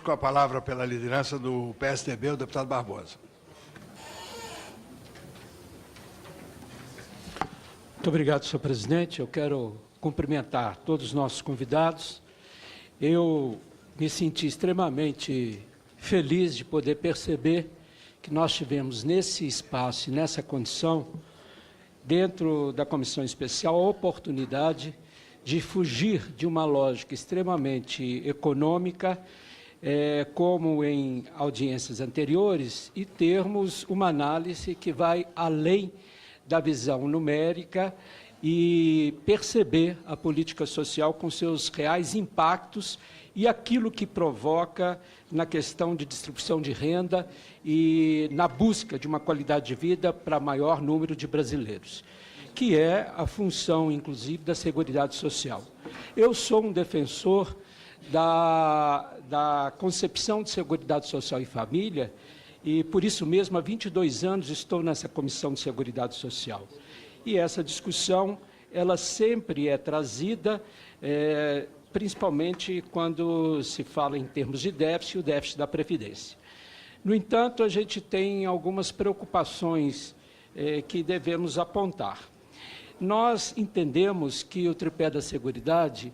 Com a palavra pela liderança do PSDB, o deputado Barbosa. Muito obrigado, senhor presidente. Eu quero cumprimentar todos os nossos convidados. Eu me senti extremamente feliz de poder perceber que nós tivemos nesse espaço e nessa condição, dentro da comissão especial, a oportunidade de fugir de uma lógica extremamente econômica, como em audiências anteriores, e termos uma análise que vai além da visão numérica e perceber a política social com seus reais impactos e aquilo que provoca na questão de distribuição de renda e na busca de uma qualidade de vida para maior número de brasileiros, que é a função, inclusive, da Seguridade Social. Eu sou um defensor da concepção de Seguridade Social e Família, e, por isso mesmo, há 22 anos estou nessa Comissão de Seguridade Social. E essa discussão, ela sempre é trazida, principalmente quando se fala em termos de déficit, o déficit da Previdência. No entanto, a gente tem algumas preocupações que devemos apontar. Nós entendemos que o tripé da Seguridade,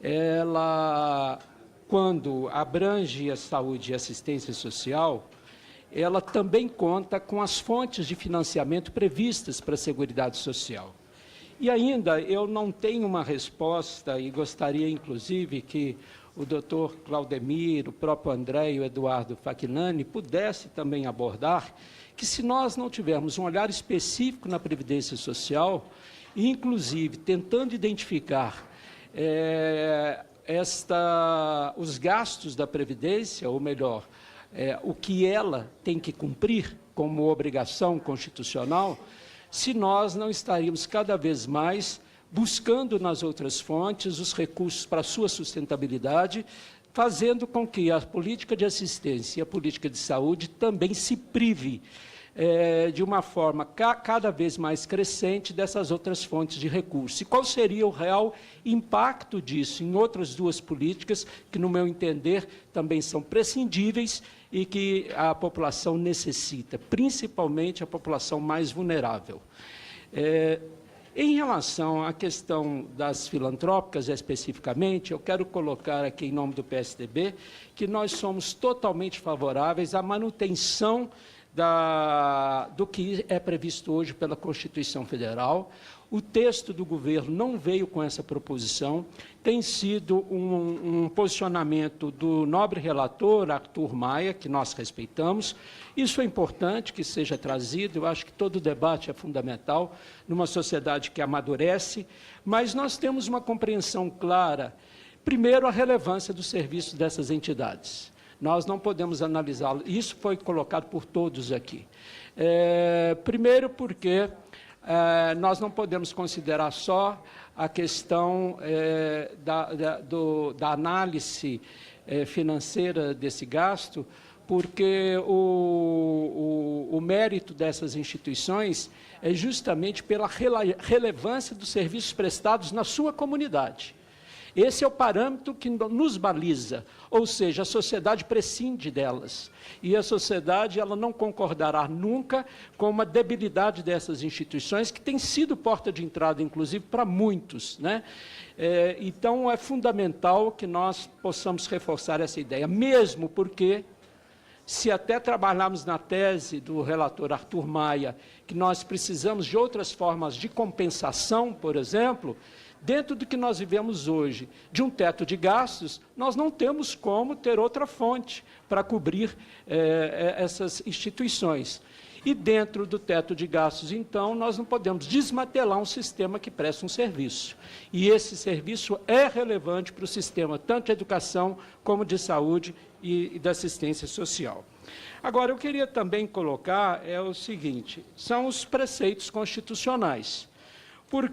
ela, quando abrange a saúde e assistência social, ela também conta com as fontes de financiamento previstas para a Seguridade Social. E ainda eu não tenho uma resposta, e gostaria, inclusive, que o doutor Claudemir, o próprio André e o Eduardo Facchini pudesse também abordar, que se nós não tivermos um olhar específico na Previdência Social, inclusive tentando identificar os gastos da Previdência, ou melhor, o que ela tem que cumprir como obrigação constitucional, se nós não estaríamos cada vez mais buscando nas outras fontes os recursos para a sua sustentabilidade, fazendo com que a política de assistência e a política de saúde também se prive de uma forma cada vez mais crescente dessas outras fontes de recursos. E qual seria o real impacto disso em outras duas políticas que, no meu entender, também são prescindíveis e que a população necessita, principalmente a população mais vulnerável. Em relação à questão das filantrópicas, especificamente, eu quero colocar aqui, em nome do PSDB, que nós somos totalmente favoráveis à manutenção do que é previsto hoje pela Constituição Federal. O texto do governo não veio com essa proposição, tem sido um posicionamento do nobre relator, Arthur Maia, que nós respeitamos. Isso é importante que seja trazido, eu acho que todo debate é fundamental numa sociedade que amadurece, mas nós temos uma compreensão clara, primeiro, a relevância do serviço dessas entidades. Nós não podemos analisá-lo, isso foi colocado por todos aqui. Primeiro porque nós não podemos considerar só a questão da análise financeira desse gasto, porque o mérito dessas instituições é justamente pela relevância dos serviços prestados na sua comunidade. Esse é o parâmetro que nos baliza, ou seja, a sociedade prescinde delas. E a sociedade ela não concordará nunca com uma debilidade dessas instituições, que tem sido porta de entrada, inclusive, para muitos, né? Então, é fundamental que nós possamos reforçar essa ideia, mesmo porque, se até trabalharmos na tese do relator Arthur Maia, que nós precisamos de outras formas de compensação, por exemplo, dentro do que nós vivemos hoje, de um teto de gastos, nós não temos como ter outra fonte para cobrir essas instituições. E dentro do teto de gastos, então, nós não podemos desmantelar um sistema que presta um serviço. E esse serviço é relevante para o sistema, tanto de educação como de saúde e da assistência social. Agora, eu queria também colocar o seguinte, são os preceitos constitucionais. Por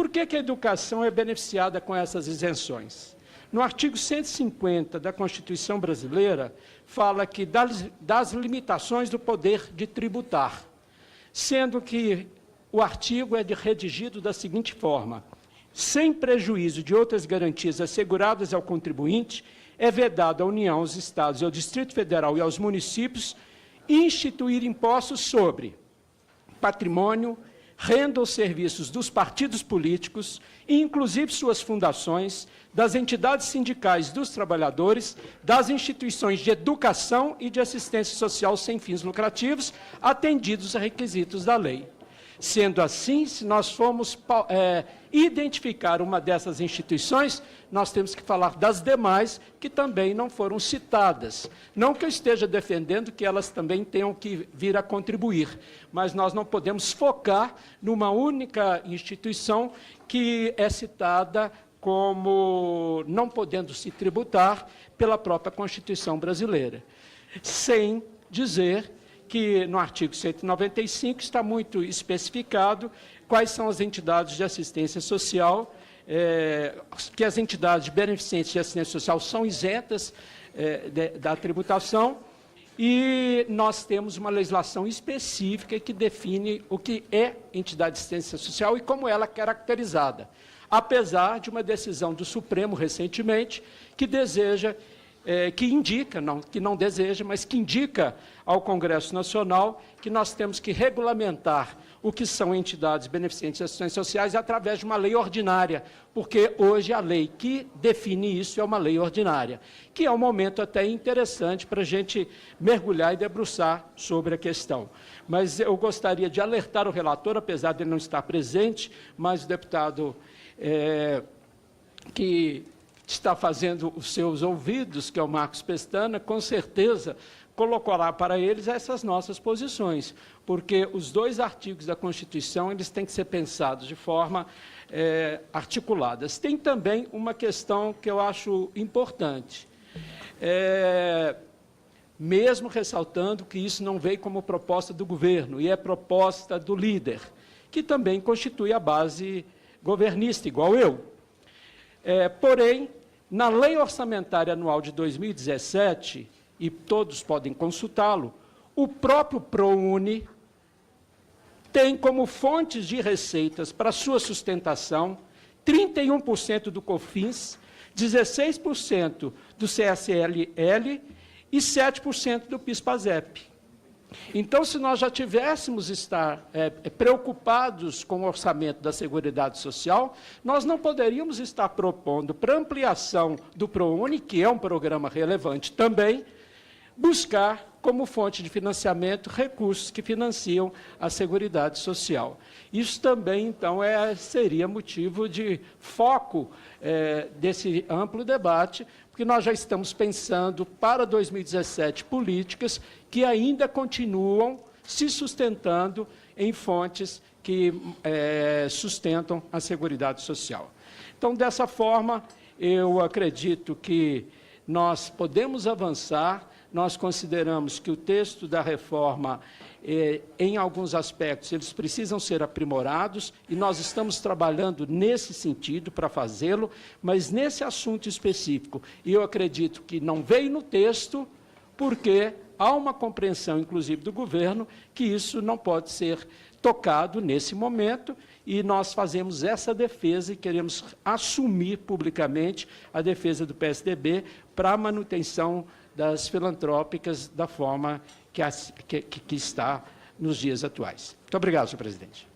que a educação é beneficiada com essas isenções? No artigo 150 da Constituição Brasileira, fala que das limitações do poder de tributar, sendo que o artigo é redigido da seguinte forma: sem prejuízo de outras garantias asseguradas ao contribuinte, é vedado à União, aos Estados e ao Distrito Federal e aos municípios instituir impostos sobre patrimônio, renda ou serviços dos partidos políticos, inclusive suas fundações, das entidades sindicais dos trabalhadores, das instituições de educação e de assistência social sem fins lucrativos, atendidos a requisitos da lei. Sendo assim, se nós formos identificar uma dessas instituições, nós temos que falar das demais que também não foram citadas. Não que eu esteja defendendo que elas também tenham que vir a contribuir, mas nós não podemos focar numa única instituição que é citada como não podendo se tributar pela própria Constituição brasileira. Sem dizer que no artigo 195 está muito especificado quais são as entidades de assistência social, que as entidades beneficentes de assistência social são isentas da tributação, e nós temos uma legislação específica que define o que é entidade de assistência social e como ela é caracterizada, apesar de uma decisão do Supremo recentemente que deseja que indica, que não deseja, mas que indica ao Congresso Nacional que nós temos que regulamentar o que são entidades beneficentes de assistências sociais através de uma lei ordinária, porque hoje a lei que define isso é uma lei ordinária, que é um momento até interessante para a gente mergulhar e debruçar sobre a questão. Mas eu gostaria de alertar o relator, apesar de ele não estar presente, mas o deputado que está fazendo os seus ouvidos, que é o Marcos Pestana, com certeza colocará para eles essas nossas posições, porque os dois artigos da Constituição eles têm que ser pensados de forma articuladas. Tem também uma questão que eu acho importante, mesmo ressaltando que isso não veio como proposta do governo, e é proposta do líder, que também constitui a base governista, igual eu. Porém, na Lei Orçamentária Anual de 2017, e todos podem consultá-lo, o próprio ProUni tem como fontes de receitas para sua sustentação 31% do COFINS, 16% do CSLL e 7% do PIS/PASEP. Então, se nós já tivéssemos preocupados com o orçamento da Seguridade Social, nós não poderíamos estar propondo, para ampliação do ProUni, que é um programa relevante também, buscar como fonte de financiamento recursos que financiam a Seguridade Social. Isso também, então, seria motivo de foco desse amplo debate, porque nós já estamos pensando para 2017 políticas que ainda continuam se sustentando em fontes que sustentam a Seguridade Social. Então, dessa forma, eu acredito que nós podemos avançar. Nós consideramos que o texto da reforma, em alguns aspectos, eles precisam ser aprimorados, e nós estamos trabalhando nesse sentido para fazê-lo, mas nesse assunto específico, e eu acredito que não veio no texto, porque há uma compreensão, inclusive, do governo, que isso não pode ser tocado nesse momento, e nós fazemos essa defesa e queremos assumir publicamente a defesa do PSDB para a manutenção das filantrópicas da forma que está nos dias atuais. Muito obrigado, senhor presidente.